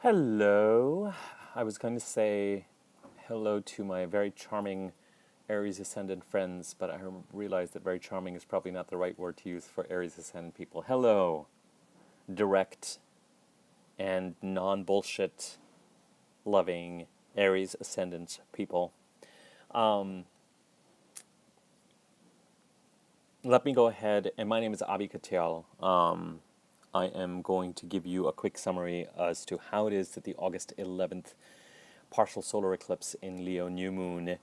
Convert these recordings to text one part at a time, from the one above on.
Hello. I was going to say hello to my very charming Aries Ascendant friends, but I realized that very charming is probably not the right word to use for Aries Ascendant people. Hello, direct and non-bullshit loving Aries Ascendant people. Um, Let me go ahead, and my name is Abi Katyal. I am going to give you a quick summary as to how it is that the August 11th partial solar eclipse in Leo new moon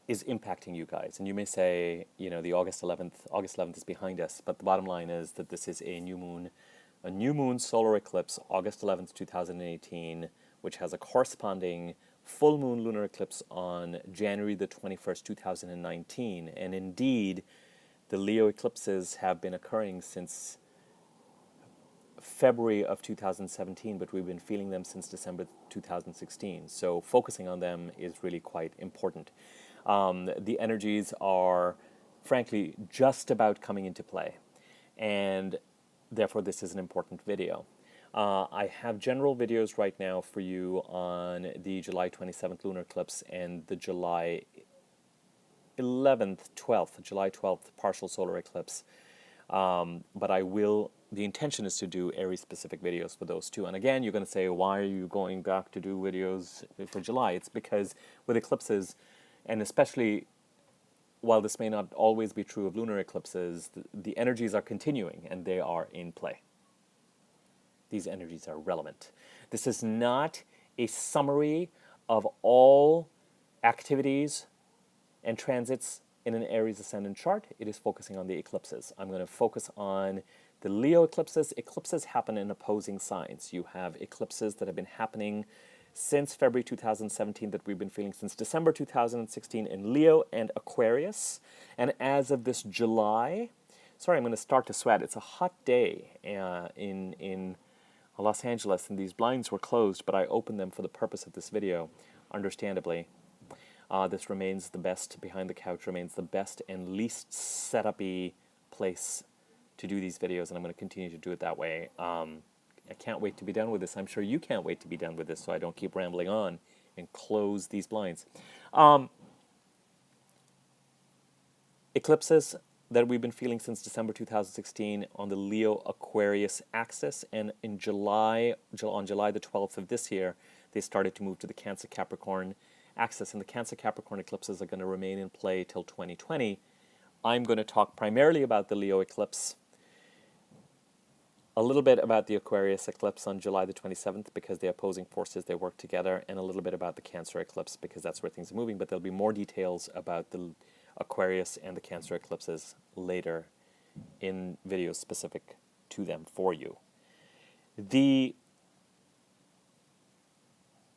is impacting you guys. And you may say, the August 11th is behind us, but the bottom line is that this is a new moon solar eclipse, August 11th, 2018, which has a corresponding full moon lunar eclipse on January the 21st, 2019. And indeed, the Leo eclipses have been occurring since February of 2017, but we've been feeling them since December 2016. So focusing on them is really quite important. The energies are, frankly, just about coming into play, and therefore this is an important video. I have general videos right now for you on the July 27th lunar eclipse and the July 12th partial solar eclipse. But the intention is to do Aries specific videos for those two. And again, you're going to say, why are you going back to do videos for July? It's because with eclipses, and especially while this may not always be true of lunar eclipses, the energies are continuing and they are in play. These energies are relevant. This is not a summary of all activities and transits in an Aries Ascendant chart. It is focusing on the eclipses. I'm going to focus on the Leo eclipses. Eclipses happen in opposing signs. You have eclipses that have been happening since February 2017 that we've been feeling since December 2016 in Leo and Aquarius. And as of this July, sorry, I'm going to start to sweat. It's a hot day in Los Angeles, and these blinds were closed, but I opened them for the purpose of this video, understandably. This remains the best, behind the couch remains the best and least set-up-y place to do these videos, and I'm going to continue to do it that way. I can't wait to be done with this. I'm sure you can't wait to be done with this, so I don't keep rambling on and close these blinds. Eclipses that we've been feeling since December 2016 on the Leo-Aquarius axis, and on July the 12th of this year, they started to move to the Cancer-Capricorn axis, and the Cancer-Capricorn eclipses are going to remain in play till 2020. I'm going to talk primarily about the Leo eclipse, a little bit about the Aquarius eclipse on July the 27th because the opposing forces, they work together, and a little bit about the Cancer eclipse because that's where things are moving, but there'll be more details about the Aquarius and the Cancer eclipses later in videos specific to them for you. The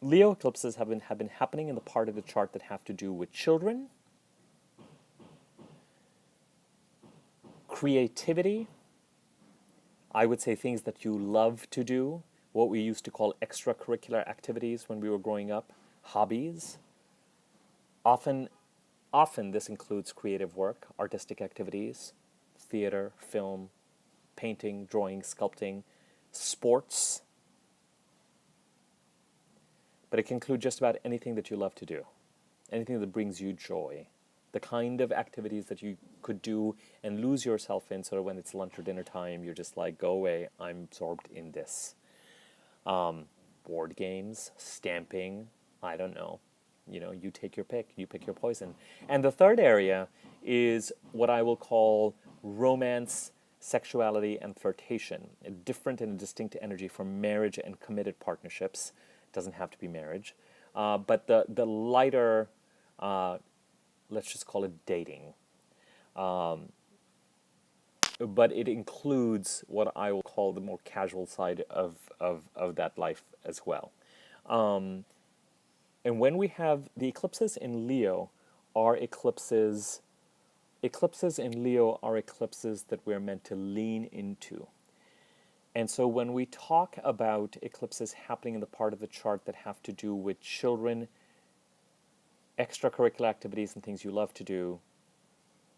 Leo eclipses have been happening in the part of the chart that have to do with children, creativity, I would say things that you love to do, what we used to call extracurricular activities when we were growing up, hobbies. Often this includes creative work, artistic activities, theater, film, painting, drawing, sculpting, sports. But it can include just about anything that you love to do, anything that brings you joy, the kind of activities that you could do and lose yourself in, so that when it's lunch or dinner time, you're just like, go away, I'm absorbed in this. Board games, stamping, I don't know. You take your pick, you pick your poison. And the third area is what I will call romance, sexuality, and flirtation, a different and distinct energy from marriage and committed partnerships. It doesn't have to be marriage. But the lighter, let's just call it dating. But it includes what I will call the more casual side of that life as well. And when we have the eclipses in Leo are eclipses in Leo are eclipses that we're meant to lean into. And so when we talk about eclipses happening in the part of the chart that have to do with children, extracurricular activities and things you love to do,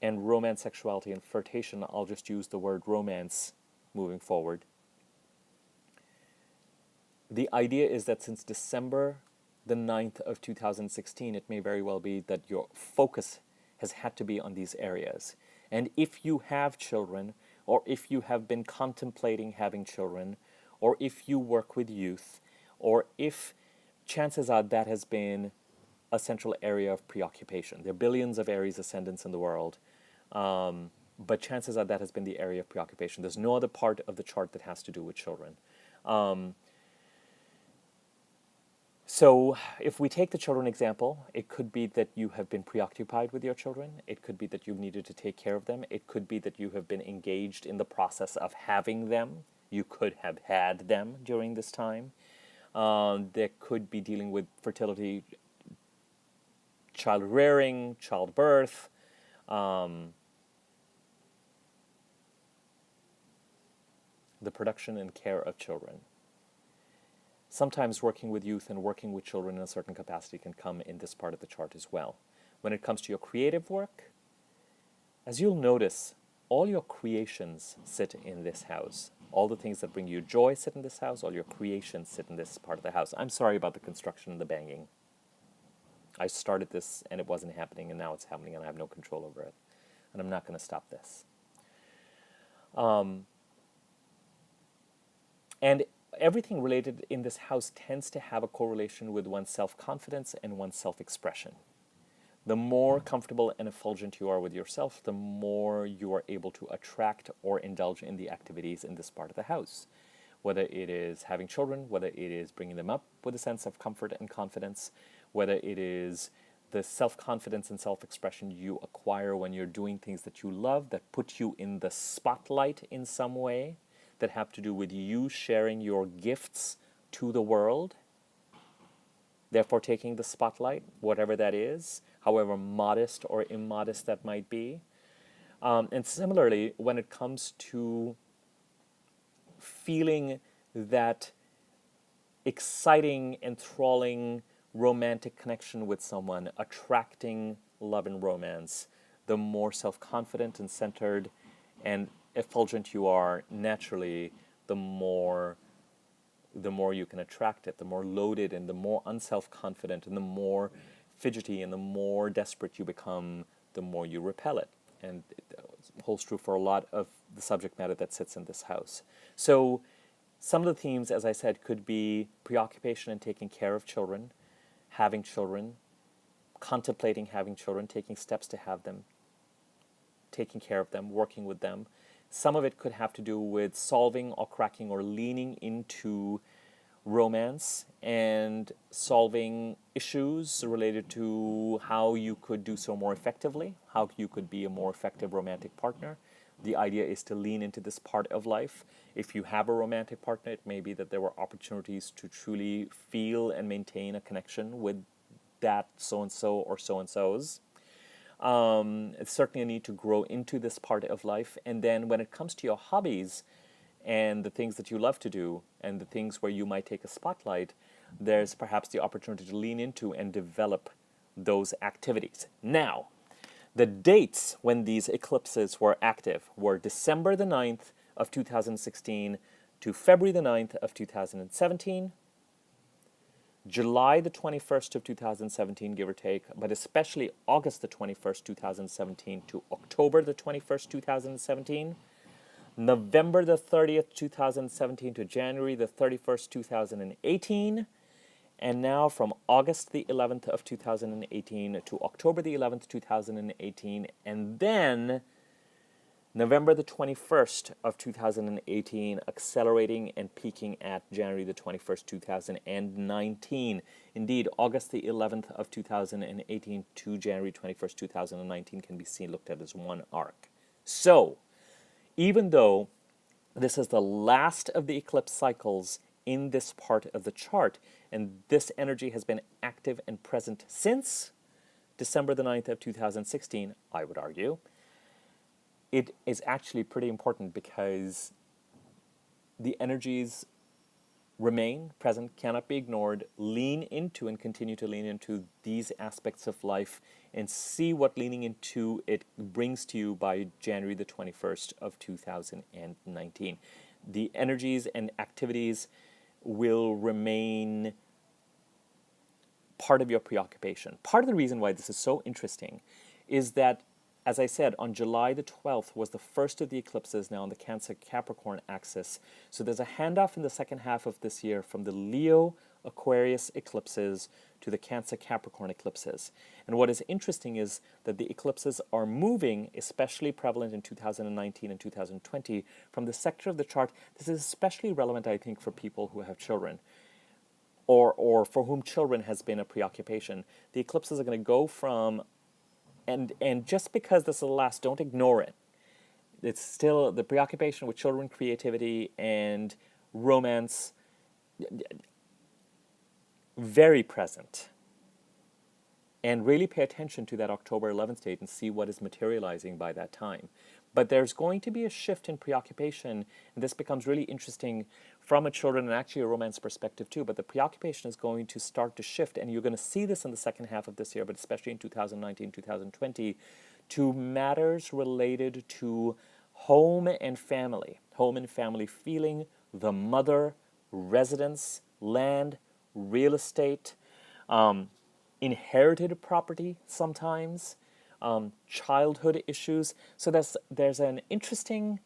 and romance, sexuality, and flirtation, I'll just use the word romance moving forward. The idea is that since December the 9th of 2016, it may very well be that your focus has had to be on these areas. And if you have children, or if you have been contemplating having children, or if you work with youth, or if chances are that has been a central area of preoccupation. There are billions of Aries ascendants in the world, but chances are that has been the area of preoccupation. There's no other part of the chart that has to do with children. So if we take the children example, it could be that you have been preoccupied with your children. It could be that you've needed to take care of them. It could be that you have been engaged in the process of having them. You could have had them during this time. There could be dealing with fertility, child rearing, childbirth, the production and care of children. Sometimes working with youth and working with children in a certain capacity can come in this part of the chart as well. When it comes to your creative work, as you'll notice, all your creations sit in this house. All the things that bring you joy sit in this house. All your creations sit in this part of the house. I'm sorry about the construction and the banging. I started this and it wasn't happening, and now it's happening and I have no control over it. And I'm not going to stop this. And everything related in this house tends to have a correlation with one's self-confidence and one's self-expression. The more comfortable and effulgent you are with yourself, the more you are able to attract or indulge in the activities in this part of the house. Whether it is having children, whether it is bringing them up with a sense of comfort and confidence, whether it is the self-confidence and self-expression you acquire when you're doing things that you love, that put you in the spotlight in some way, that have to do with you sharing your gifts to the world, therefore taking the spotlight, whatever that is, however modest or immodest that might be. And similarly, when it comes to feeling that exciting, enthralling, romantic connection with someone, attracting love and romance, the more self-confident and centered and effulgent you are naturally, the more you can attract it, the more loaded and the more unself-confident and the more fidgety and the more desperate you become, the more you repel it. And it holds true for a lot of the subject matter that sits in this house. So some of the themes, as I said, could be preoccupation and taking care of children, having children, contemplating having children, taking steps to have them, taking care of them, working with them. Some of it could have to do with solving or cracking or leaning into romance and solving issues related to how you could do so more effectively, how you could be a more effective romantic partner. The idea is to lean into this part of life. If you have a romantic partner, it may be that there were opportunities to truly feel and maintain a connection with that so-and-so or so-and-sos. It's certainly a need to grow into this part of life. And then when it comes to your hobbies and the things that you love to do and the things where you might take a spotlight, there's perhaps the opportunity to lean into and develop those activities. Now, the dates when these eclipses were active were December the 9th of 2016 to February the 9th of 2017, July the 21st of 2017, give or take, but especially August the 21st, 2017 to October the 21st, 2017, November the 30th, 2017 to January the 31st, 2018, and now from August the 11th of 2018 to October the 11th, 2018, and then November the 21st of 2018, accelerating and peaking at January the 21st, 2019. Indeed, August the 11th of 2018 to January 21st, 2019 can be looked at as one arc. So, even though this is the last of the eclipse cycles in this part of the chart, and this energy has been active and present since December the 9th of 2016, I would argue, it is actually pretty important because the energies remain present, cannot be ignored. Lean into and continue to lean into these aspects of life and see what leaning into it brings to you by January the 21st of 2019. The energies and activities will remain part of your preoccupation. Part of the reason why this is so interesting is that, as I said, on July the 12th was the first of the eclipses now on the Cancer-Capricorn axis. So there's a handoff in the second half of this year from the Leo-Aquarius eclipses to the Cancer-Capricorn eclipses. And what is interesting is that the eclipses are moving, especially prevalent in 2019 and 2020, from the sector of the chart. This is especially relevant, I think, for people who have children, or for whom children has been a preoccupation. The eclipses are going to go from, and just because this is the last, don't ignore it. It's still the preoccupation with children, creativity, and romance, very present. And really pay attention to that October 11th date and see what is materializing by that time. But there's going to be a shift in preoccupation, and this becomes really interesting from a children and actually a romance perspective too. But the preoccupation is going to start to shift, and you're going to see this in the second half of this year, but especially in 2019, 2020, to matters related to home and family feeling, the mother, residence, land, real estate, inherited property sometimes, childhood issues. So there's an interesting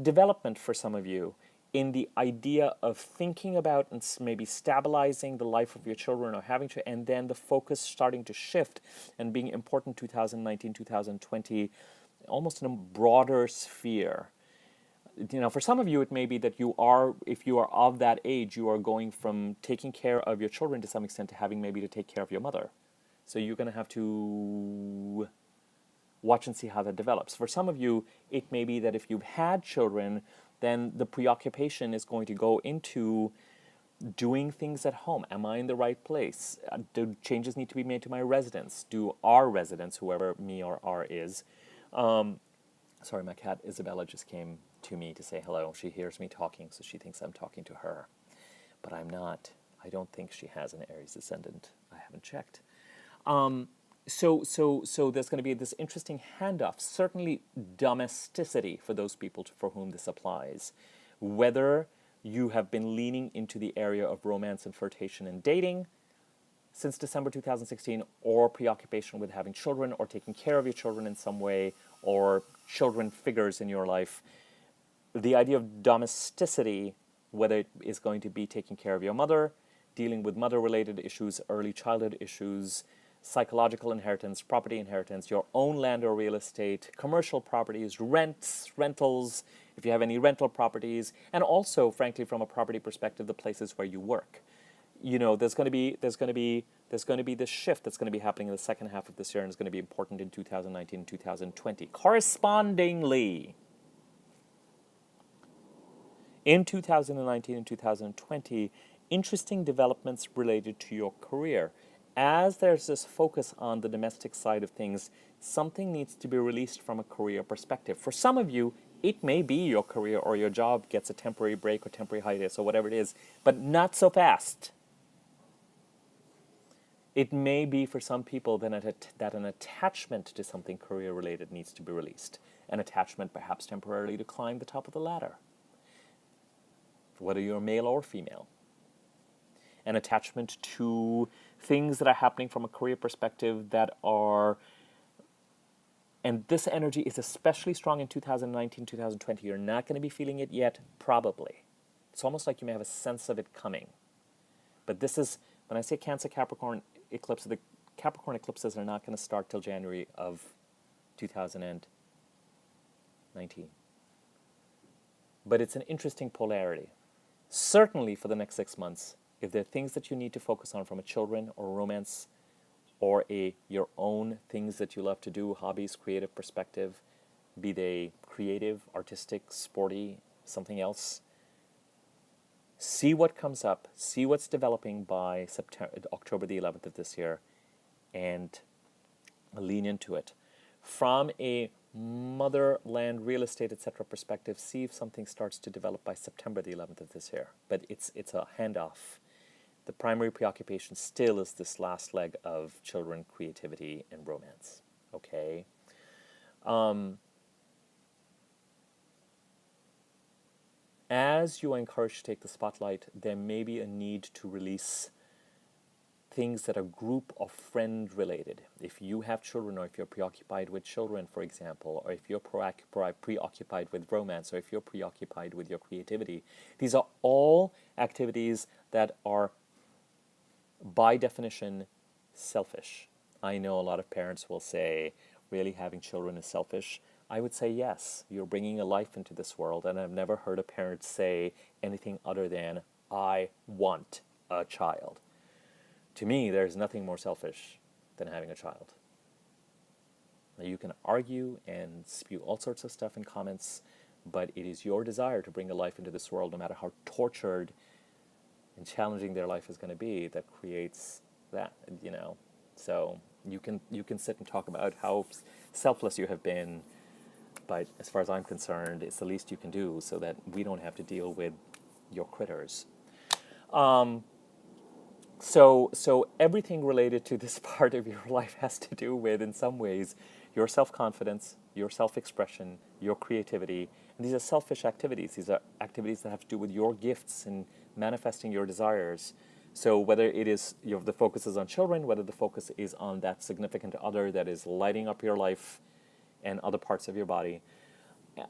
development for some of you in the idea of thinking about and maybe stabilizing the life of your children or having to, and then the focus starting to shift and being important 2019, 2020, almost in a broader sphere. For some of you, it may be that you are, if you are of that age, you are going from taking care of your children to some extent to having maybe to take care of your mother. So you're going to have to watch and see how that develops. For some of you, it may be that if you've had children, then the preoccupation is going to go into doing things at home. Am I in the right place? Do changes need to be made to my residence? Do our residents, whoever me or our is, sorry, my cat Isabella just came to me to say hello. She hears me talking, so she thinks I'm talking to her. But I'm not. I don't think she has an Aries Ascendant. I haven't checked. So there's going to be this interesting handoff, certainly domesticity for those people for whom this applies. Whether you have been leaning into the area of romance and flirtation and dating since December 2016, or preoccupation with having children or taking care of your children in some way, or children figures in your life, the idea of domesticity, whether it is going to be taking care of your mother, dealing with mother-related issues, early childhood issues, psychological inheritance, property inheritance, your own land or real estate, commercial properties, rents, rentals, if you have any rental properties, and also, frankly, from a property perspective, the places where you work. There's going to be this shift that's going to be happening in the second half of this year, and it's going to be important in 2019 and 2020. Correspondingly, in 2019 and 2020, interesting developments related to your career. As there's this focus on the domestic side of things, something needs to be released from a career perspective. For some of you, it may be your career or your job gets a temporary break or temporary hiatus or whatever it is, but not so fast. It may be for some people that an attachment to something career-related needs to be released. An attachment perhaps temporarily to climb the top of the ladder, whether you're male or female. An attachment to things that are happening from a career perspective that are, and this energy is especially strong in 2019, 2020. You're not going to be feeling it yet, probably. It's almost like you may have a sense of it coming. But this is, when I say Cancer-Capricorn eclipse, the Capricorn eclipses are not going to start till January of 2019. But it's an interesting polarity. Certainly for the next 6 months, if there are things that you need to focus on from a children or romance or your own things that you love to do, hobbies, creative perspective, be they creative, artistic, sporty, something else, see what comes up, see what's developing by October the 11th of this year, and lean into it. From a motherland, real estate, etc. perspective, see if something starts to develop by September the 11th of this year. But it's a handoff. The primary preoccupation still is this last leg of children, creativity, and romance. Okay? as you are encouraged to take the spotlight, there may be a need to release things that are group or friend related. If you have children, or if you're preoccupied with children, for example, or if you're preoccupied with romance, or if you're preoccupied with your creativity, these are all activities that are, by definition, selfish. I know a lot of parents will say, really, having children is selfish. I would say yes, you're bringing a life into this world, and I've never heard a parent say anything other than, I want a child. To me, there's nothing more selfish than having a child. Now, you can argue and spew all sorts of stuff in comments, but it is your desire to bring a life into this world, no matter how tortured and challenging their life is going to be, that creates that, you know. So you can sit and talk about how selfless you have been, but as far as I'm concerned, it's the least you can do so that we don't have to deal with your critters. So everything related to this part of your life has to do with, in some ways, your self-confidence, your self-expression, your creativity. And these are selfish activities. These are activities that have to do with your gifts and manifesting your desires. So whether it is the focus is on children, whether the focus is on that significant other that is lighting up your life and other parts of your body,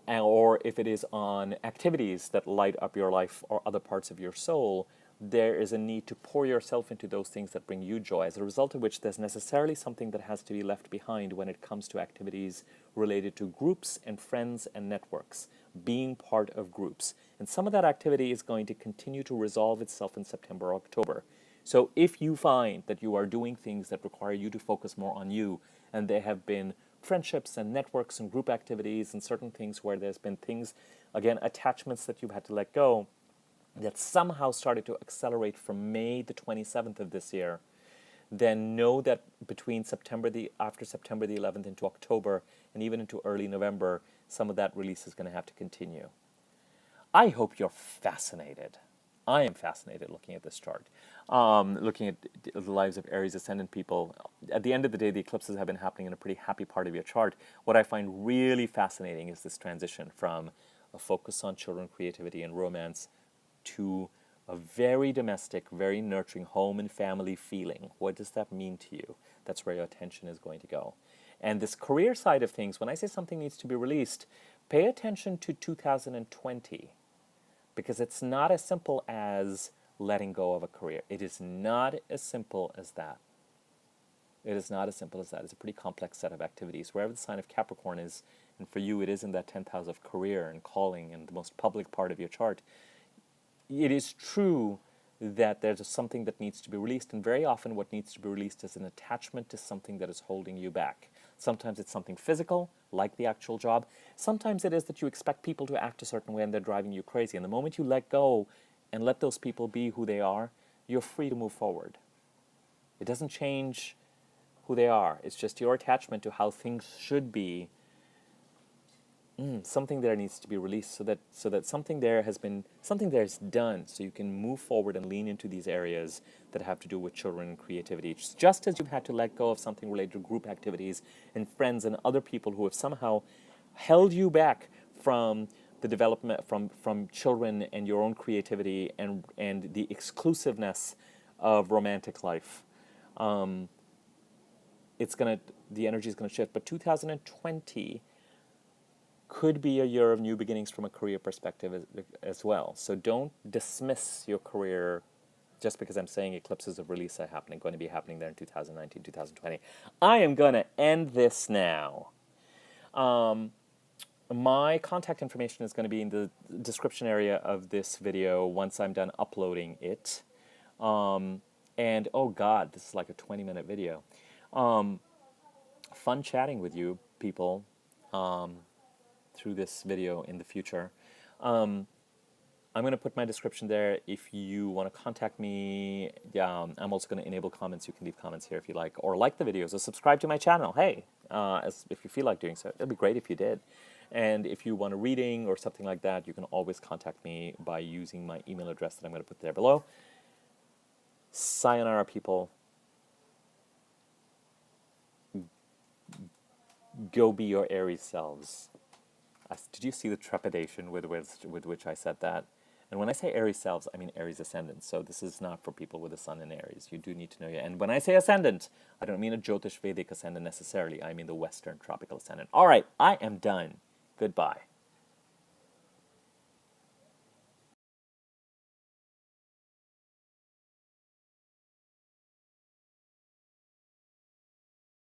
or if it is on activities that light up your life or other parts of your soul, there is a need to pour yourself into those things that bring you joy, as a result of which there's necessarily something that has to be left behind when it comes to activities related to groups and friends and networks, being part of groups. And some of that activity is going to continue to resolve itself in September or October. So if you find that you are doing things that require you to focus more on you, and there have been friendships and networks and group activities and certain things where there's been things, again, attachments that you've had to let go, that somehow started to accelerate from May the 27th of this year, then know that between after September the 11th into October and even into early November, some of that release is going to have to continue. I hope you're fascinated. I am fascinated looking at this chart, looking at the lives of Aries Ascendant people. At the end of the day, the eclipses have been happening in a pretty happy part of your chart. What I find really fascinating is this transition from a focus on children, creativity, and romance to a very domestic, very nurturing home and family feeling. What does that mean to you? That's where your attention is going to go. And this career side of things, when I say something needs to be released, pay attention to 2020, because it's not as simple as letting go of a career. It is not as simple as that. It is not as simple as that. It's a pretty complex set of activities. Wherever the sign of Capricorn is, and for you it is in that 10th house of career and calling and the most public part of your chart, it is true that there's something that needs to be released, and very often what needs to be released is an attachment to something that is holding you back. Sometimes it's something physical, like the actual job. Sometimes it is that you expect people to act a certain way and they're driving you crazy. And the moment you let go and let those people be who they are, you're free to move forward. It doesn't change who they are. It's just your attachment to how things should be. Something there needs to be released so that something there is done, so you can move forward and lean into these areas that have to do with children and creativity. Just as you've had to let go of something related to group activities and friends and other people who have somehow held you back from the development from children and your own creativity and the exclusiveness of romantic life. The energy is gonna shift. But 2020 could be a year of new beginnings from a career perspective as well. So don't dismiss your career just because I'm saying eclipses of release are going to be happening there in 2019, 2020. I am going to end this now. My contact information is going to be in the description area of this video once I'm done uploading it. And oh God, this is like a 20-minute video. Fun chatting with you people. Through this video in the future. I'm going to put my description there if you want to contact me. I'm also going to enable comments. You can leave comments here if you like, or like the videos, or subscribe to my channel. Hey, if you feel like doing so, it'd be great if you did. And if you want a reading or something like that, you can always contact me by using my email address that I'm going to put there below. Sayonara, people. Go be your Aries selves. Did you see the trepidation with which I said that? And when I say Aries selves, I mean Aries Ascendant. So this is not for people with the sun in Aries. You do need to know your. And when I say Ascendant, I don't mean a Jyotish Vedic Ascendant necessarily. I mean the Western Tropical Ascendant. All right, I am done. Goodbye.